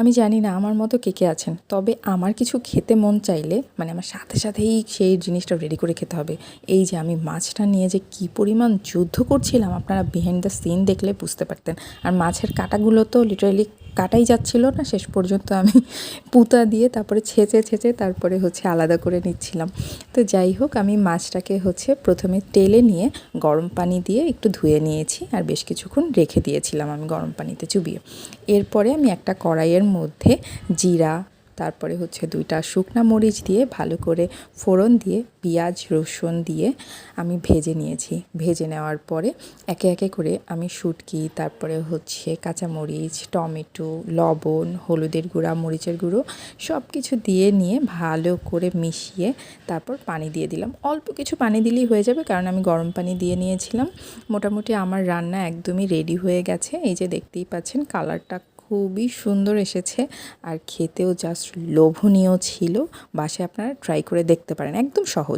আমি জানি না আমার মতো কে আছেন, তবে আমার কিছু খেতে মন চাইলে মানে আমার সাথে সাথেই সেই জিনিসটা রেডি করে খেতে হবে। এই যে আমি মাছটা নিয়ে যে কী পরিমাণ যুদ্ধ করছিলাম, আপনারা বিহাইন্ড দ্য সিন দেখলে বুঝতে পারতেন। আর মাছের কাঁটাগুলো তো লিটারালি কাটাই যাচ্ছিল না, শেষ পর্যন্ত আমি পুঁতা দিয়ে তারপরে ছেঁচে তারপরে আলাদা করে নিচ্ছিলাম। তো যাই হোক, আমি মাছটাকে প্রথমে তেলে নিয়ে গরম পানি দিয়ে একটু ধুয়ে নিয়েছি, আর বেশ কিছুক্ষণ রেখে দিয়েছিলাম আমি গরম পানিতে চুবিয়ে। এরপরে আমি একটা কড়াইয়ের মধ্যে জিরা, তারপরে 2টা শুকনা মরিচ দিয়ে ভালো করে ফোড়ন দিয়ে পেঁয়াজ রসুন দিয়ে আমি ভেজে নিয়েছি। ভেজে নেওয়ার পরে একে একে করে আমি শুটকি, তারপরে কাঁচামরিচ, টমেটো, লবণ, হলুদের গুঁড়া, মরিচের গুঁড়ো সব কিছু দিয়ে নিয়ে ভালো করে মিশিয়ে তারপর পানি দিয়ে দিলাম। অল্প কিছু পানি দিলেই হয়ে যাবে, কারণ আমি গরম পানি দিয়ে নিয়েছিলাম। মোটামুটি আমার রান্না একদমই রেডি হয়ে গেছে। এই যে দেখতেই পাচ্ছেন, কালারটা খুবই সুন্দর এসেছে আর খেতেও জাস্ট লোভনীয় ছিল। বাসায় আপনারা ট্রাই করে দেখতে পারেন, একদম সহজ।